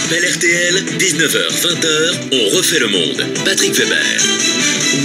Bel RTL, 19h-20h, on refait le monde. Patrick Weber.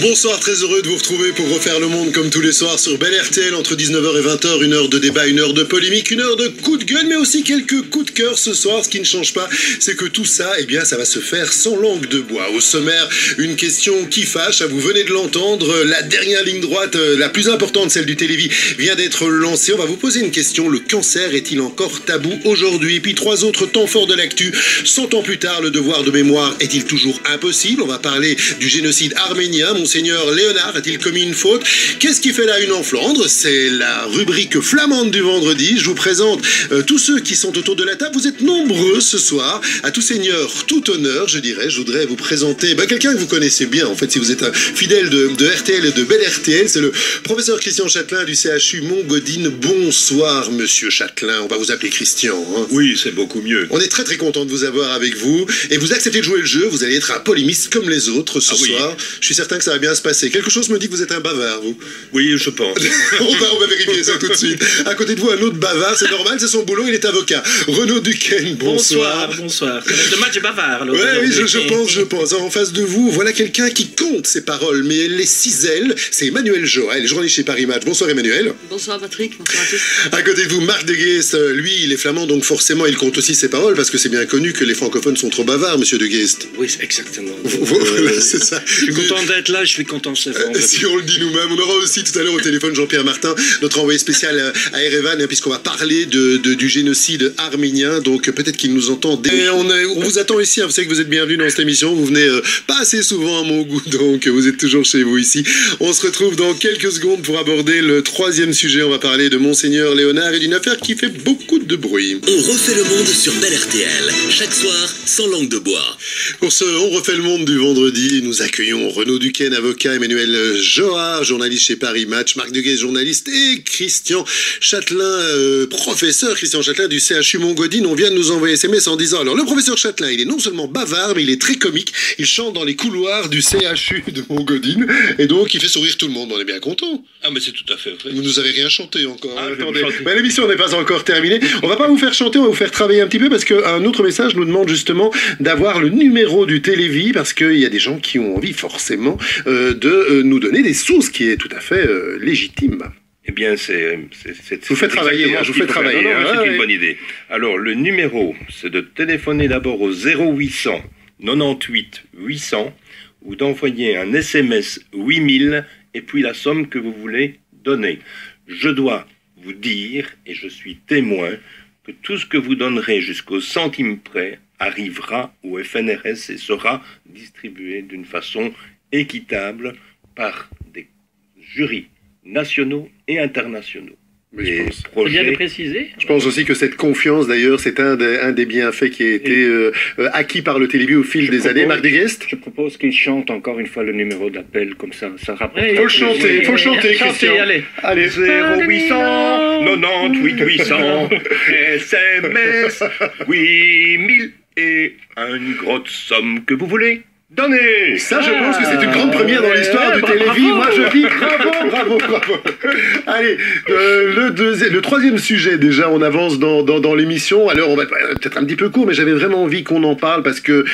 Bonsoir, très heureux de vous retrouver pour refaire le monde comme tous les soirs sur Bel RTL entre 19h et 20h, une heure de débat, une heure de polémique, une heure de coups de gueule, mais aussi quelques coups de cœur ce soir. Ce qui ne change pas, c'est que tout ça, eh bien, ça va se faire sans langue de bois. Au sommaire, une question qui fâche, vous venez de l'entendre, la dernière ligne droite, la plus importante, celle du Télévis, vient d'être lancée. On va vous poser une question, le cancer est-il encore tabou aujourd'hui? Puis trois autres temps forts de l'actu. 100 ans plus tard, le devoir de mémoire est-il toujours impossible? On va parler du génocide arménien. Monseigneur Léonard a-t-il commis une faute? Qu'est-ce qui fait la une en Flandre? C'est la rubrique flamande du vendredi. Je vous présente tous ceux qui sont autour de la table. Vous êtes nombreux ce soir. À tout seigneur, tout honneur, je dirais. Je voudrais vous présenter quelqu'un que vous connaissez bien. En fait, si vous êtes un fidèle de RTL et de Bel RTL, c'est le professeur Christian Châtelain du CHU Montgaudine. Bonsoir, monsieur Châtelain. On va vous appeler Christian. Hein. Oui, c'est beaucoup mieux. On est très très content de vous avoir avec vous. Et vous acceptez de jouer le jeu. Vous allez être un polémiste comme les autres ce soir. Je suis certain que ça va bien se passer. Quelque chose me dit que vous êtes un bavard, vous. Oui, je pense. on va vérifier ça tout de suite. À côté de vous, un autre bavard. C'est normal, c'est son boulot. Il est avocat. Renaud Duquesne, bonsoir. Bonsoir. Le match est bavard. Oui, je pense. En face de vous, voilà quelqu'un qui compte ses paroles, mais elle les cisèle. C'est Emmanuel Joa. Elle est journaliste chez Paris Match. Bonsoir, Emmanuel. Bonsoir, Patrick. Bonsoir à tous. À côté de vous, Marc de Geest. Lui, il est flamand, donc forcément, il compte aussi ses paroles, parce que c'est bien connu que les francophones sont trop bavards, monsieur de Geest. Oui, exactement. Voilà, c'est ça. Je suis content d'être là, je suis content de ce vendredi. Si on le dit nous-mêmes, on aura aussi tout à l'heure au téléphone Jean-Pierre Martin, notre envoyé spécial à Erevan, puisqu'on va parler du génocide arménien, donc peut-être qu'il nous entend. Et on vous attend ici, vous savez que vous êtes bienvenus dans cette émission, vous venez pas assez souvent à mon goût, donc vous êtes toujours chez vous ici. On se retrouve dans quelques secondes pour aborder le troisième sujet. On va parler de Monseigneur Léonard et d'une affaire qui fait beaucoup de bruit. On refait le monde sur Bel RTL, chaque soir, sans langue de bois. Pour ce On refait le monde du vendredi, nous accueillons Renaud Duquesne, avocat, Emmanuel Joa, journaliste chez Paris Match, Marc de Geest, journaliste, et Christian Châtelain, professeur Christian Châtelain du CHU Montgaudine. On vient de nous envoyer SMS en disant, alors le professeur Châtelain, il est non seulement bavard, mais il est très comique, il chante dans les couloirs du CHU de Montgaudine, et donc il fait sourire tout le monde, on est bien content. Ah, mais c'est tout à fait vrai. Vous nous avez rien chanté encore. Ah, Attendez, l'émission n'est pas encore terminée. On va pas vous faire chanter, on va vous faire travailler un petit peu, parce qu'un autre message nous demande justement d'avoir le numéro du Télévis, parce qu'il y a des gens qui ont envie forcément de nous donner des sous, ce qui est tout à fait légitime. Eh bien, vous faites travailler, je vous fais travailler. C'est une bonne idée. Alors, le numéro, c'est de téléphoner d'abord au 0800 98 800 ou d'envoyer un SMS 8000 et puis la somme que vous voulez donner. Je dois vous dire, et je suis témoin, que tout ce que vous donnerez jusqu'au centime près arrivera au FNRS et sera distribué d'une façon équitable par des jurys nationaux et internationaux. Faut bien le préciser. Je pense aussi que cette confiance, d'ailleurs, c'est un des bienfaits qui a été acquis par le Télévis au fil des années. Marc de Geest. Je propose qu'il chante encore une fois le numéro d'appel, comme ça rapporte. Il faut le chanter, Christian. Allez. 0800 98 800 SMS 8000 et une grosse somme que vous voulez donner. Ça, je pense que c'est une grande première dans l'histoire du Télévis. Moi, je dis bravo. Allez, le troisième sujet, déjà, on avance dans l'émission. Alors, on va peut-être un petit peu court, mais j'avais vraiment envie qu'on en parle parce que,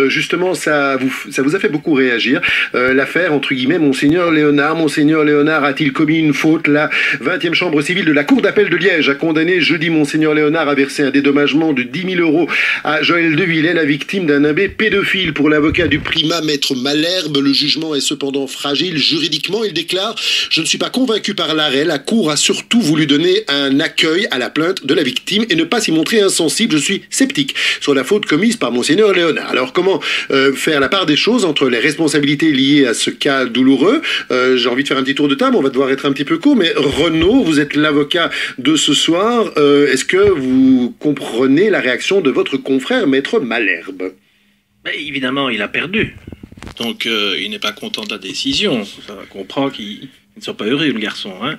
justement, ça vous a fait beaucoup réagir. L'affaire, entre guillemets, Monseigneur Léonard. Monseigneur Léonard a-t-il commis une faute? La 20e chambre civile de la Cour d'appel de Liège a condamné jeudi Monseigneur Léonard à verser un dédommagement de 10 000 € à Joël Devillais, la victime d'un abbé pédophile. Pour l'avocat du Prima, maître Malherbe, le jugement est cependant fragile juridiquement. Il déclare: je ne suis pas convaincu par l'arrêt. La Cour a surtout voulu donner un accueil à la plainte de la victime et ne pas s'y montrer insensible. Je suis sceptique sur la faute commise par Monseigneur Léonard. Alors comment faire la part des choses entre les responsabilités liées à ce cas douloureux? J'ai envie de faire un petit tour de table, on va devoir être un petit peu court, mais Renaud, vous êtes l'avocat de ce soir. Est-ce que vous comprenez la réaction de votre confrère, maître Malherbe? Évidemment, il a perdu. Donc, il n'est pas content de la décision. On comprend qu'il Ils ne sont pas heureux, le garçon. Hein.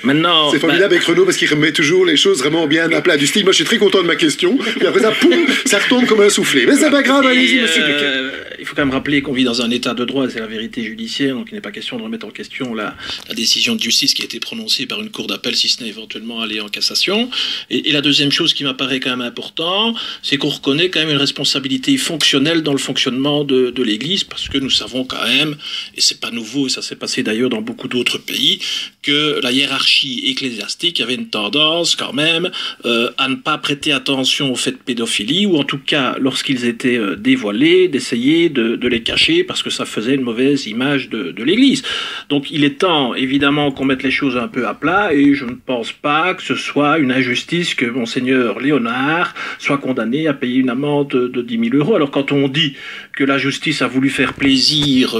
Maintenant, c'est formidable avec Renaud parce qu'il remet toujours les choses vraiment bien à plat. Du style, moi je suis très content de ma question, puis après ça, poum, ça retombe comme un soufflé. Mais c'est pas grave, allez-y, monsieur Duquet. Il faut quand même rappeler qu'on vit dans un état de droit, c'est la vérité judiciaire, donc il n'est pas question de remettre en question la décision de justice qui a été prononcée par une cour d'appel, si ce n'est éventuellement aller en cassation. Et la deuxième chose qui m'apparaît quand même important, c'est qu'on reconnaît quand même une responsabilité fonctionnelle dans le fonctionnement de l'Église, parce que nous savons quand même, et c'est pas nouveau, et ça s'est passé d'ailleurs dans beaucoup d'autres pays, que la hiérarchie ecclésiastique avait une tendance quand même à ne pas prêter attention aux faits de pédophilie, ou en tout cas, lorsqu'ils étaient dévoilés, d'essayer de les cacher parce que ça faisait une mauvaise image de l'Église. Donc il est temps, évidemment, qu'on mette les choses un peu à plat, et je ne pense pas que ce soit une injustice que Monseigneur Léonard soit condamné à payer une amende de 10 000 €. Alors quand on dit que la justice a voulu faire plaisir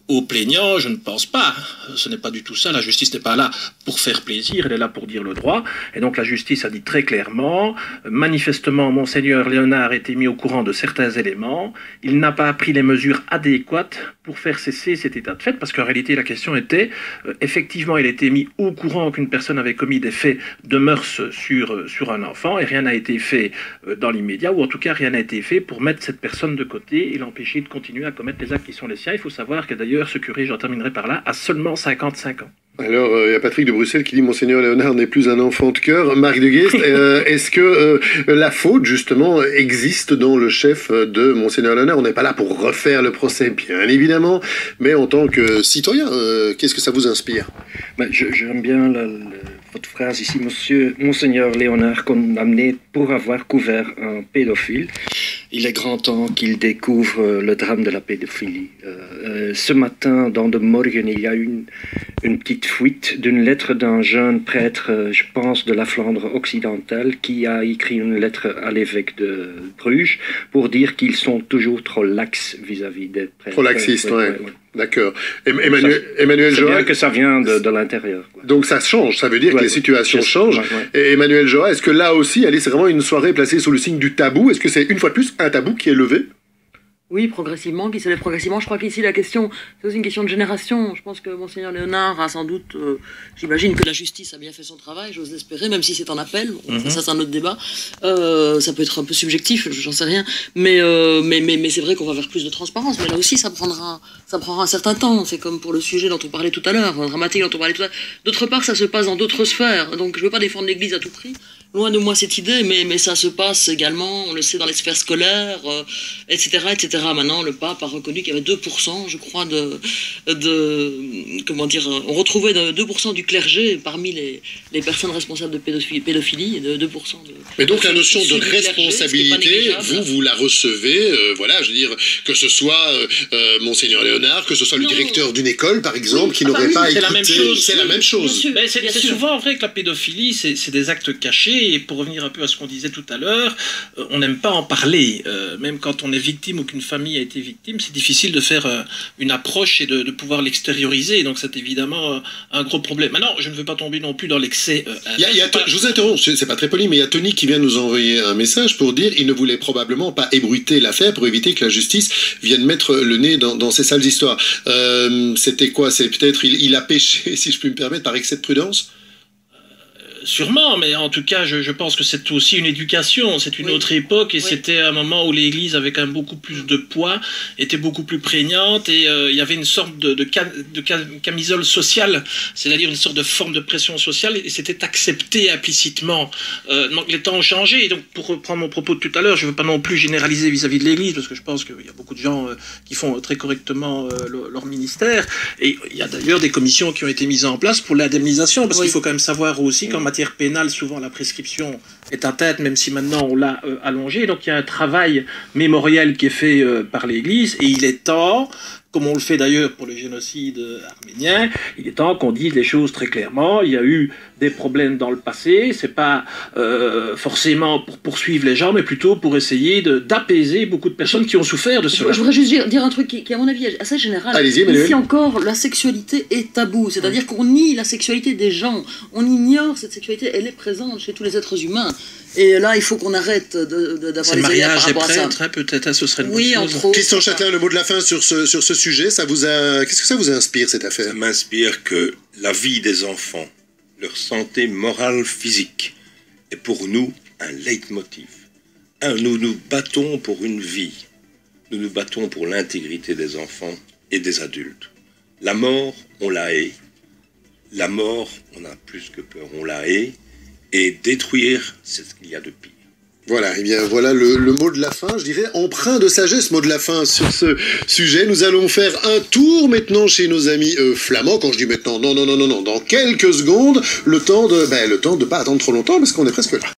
aux plaignants, je ne pense pas. Ce n'est pas du tout ça. La justice n'est pas là pour faire plaisir, elle est là pour dire le droit. Et donc la justice a dit très clairement, manifestement, Monseigneur Léonard a été mis au courant de certains éléments. Il n'a pas pris les mesures adéquates pour faire cesser cet état de fait, parce qu'en réalité, la question était, effectivement, il a été mis au courant qu'une personne avait commis des faits de mœurs sur un enfant, et rien n'a été fait dans l'immédiat, ou en tout cas, rien n'a été fait pour mettre cette personne de côté et l'empêcher de continuer à commettre les actes qui sont les siens. Il faut savoir que d'ailleurs, ce curé, j'en terminerai par là, a seulement 55 ans. Alors, il y a Patrick de Bruxelles qui dit « Monseigneur Léonard n'est plus un enfant de cœur ». Marc de Guest, est-ce que la faute, justement, existe dans le chef de Monseigneur Léonard? On n'est pas là pour refaire le procès, bien évidemment, mais en tant que citoyen, qu'est-ce que ça vous inspire? J'aime bien votre phrase ici, Monseigneur Léonard condamné pour avoir couvert un pédophile. Il est grand temps qu'il découvre le drame de la pédophilie. Ce matin, dans De Morgen, il y a eu une petite fuite d'une lettre d'un jeune prêtre, je pense, de la Flandre occidentale, qui a écrit une lettre à l'évêque de Bruges pour dire qu'ils sont toujours trop laxes vis-à-vis des prêtres. Trop laxistes, ouais. D'accord. Emmanuel Joa. C'est bien que ça vient de l'intérieur. Donc ça change, ça veut dire que les situations changent. Et Emmanuel Joa, est-ce que là aussi, c'est vraiment une soirée placée sous le signe du tabou? Est-ce que c'est une fois de plus un tabou qui est levé? Oui, progressivement, qui s'élève progressivement. Je crois qu'ici, la question, c'est aussi une question de génération. Je pense que Monseigneur Léonard a sans doute, j'imagine que la justice a bien fait son travail, j'ose l'espérer, même si c'est en appel. Bon, ça, c'est un autre débat. Ça peut être un peu subjectif, j'en sais rien. Mais c'est vrai qu'on va vers plus de transparence. Mais là aussi, ça prendra un certain temps. C'est comme pour le sujet dont on parlait tout à l'heure, dramatique dont on parlait tout à l'heure. D'autre part, ça se passe dans d'autres sphères. Donc, je ne veux pas défendre l'Église à tout prix. Loin de moi cette idée, mais ça se passe également, on le sait, dans les sphères scolaires, etc., etc. Maintenant, le pape a reconnu qu'il y avait 2%, je crois, on retrouvait 2% du clergé parmi les personnes responsables de pédophilie, et de 2% de... Mais donc la notion de responsabilité, vous la recevez, voilà, je veux dire, que ce soit Monseigneur Léonard, que ce soit le directeur d'une école, par exemple, qui n'aurait pas écouté... C'est la même chose. C'est souvent vrai que la pédophilie, c'est des actes cachés. Et pour revenir un peu à ce qu'on disait tout à l'heure, on n'aime pas en parler. Même quand on est victime ou qu'une famille a été victime, c'est difficile de faire une approche et de pouvoir l'extérioriser. Donc c'est évidemment un gros problème. Maintenant, je ne veux pas tomber non plus dans l'excès. Je vous interromps, c'est pas très poli, mais il y a Tony qui vient nous envoyer un message pour dire qu'il ne voulait probablement pas ébruiter l'affaire pour éviter que la justice vienne mettre le nez dans ces sales histoires. C'était quoi? C'est peut-être il a péché, si je puis me permettre, par excès de prudence? Sûrement, mais en tout cas, je pense que c'est aussi une éducation, c'est une autre époque, et c'était un moment où l'Église avait quand même beaucoup plus de poids, était beaucoup plus prégnante, et il y avait une sorte de camisole sociale, c'est-à-dire une sorte de forme de pression sociale, et c'était accepté implicitement. Donc les temps ont changé, et donc pour reprendre mon propos de tout à l'heure, je ne veux pas non plus généraliser vis-à-vis de l'Église, parce que je pense qu'il y a beaucoup de gens qui font très correctement leur ministère, et il y a d'ailleurs des commissions qui ont été mises en place pour l'indemnisation, parce qu'il faut quand même savoir aussi qu'en matière pénale, souvent la prescription est atteinte, même si maintenant on l'a allongée. Donc il y a un travail mémoriel qui est fait par l'Église, et il est temps, comme on le fait d'ailleurs pour le génocide arménien, il est temps qu'on dise les choses très clairement. Il y a eu des problèmes dans le passé, c'est pas forcément pour poursuivre les gens, mais plutôt pour essayer d'apaiser beaucoup de personnes qui ont souffert de cela. Je voudrais juste dire un truc qui, à mon avis, est assez général. Allez-y, Emmanuel. Ici encore, la sexualité est tabou, c'est-à-dire qu'on nie la sexualité des gens, on ignore cette sexualité, elle est présente chez tous les êtres humains. Et là, il faut qu'on arrête d'avoir les œillères par rapport à ça. Le mariage est prêtre, peut-être, ce serait le Oui, entre autres. Christian Châtelain, le mot de la fin sur ce sujet, qu'est-ce que ça vous inspire, cette affaire? Ça m'inspire que la vie des enfants, leur santé morale, physique, est pour nous un leitmotiv. Nous nous battons pour une vie. Nous nous battons pour l'intégrité des enfants et des adultes. La mort, on la hait. La mort, on a plus que peur, on la hait. Et détruire, c'est ce qu'il y a de pire. Voilà, et bien voilà le mot de la fin, je dirais, empreint de sagesse, mot de la fin sur ce sujet. Nous allons faire un tour maintenant chez nos amis flamands. Quand je dis maintenant, non, dans quelques secondes, le temps de pas attendre trop longtemps parce qu'on est presque là.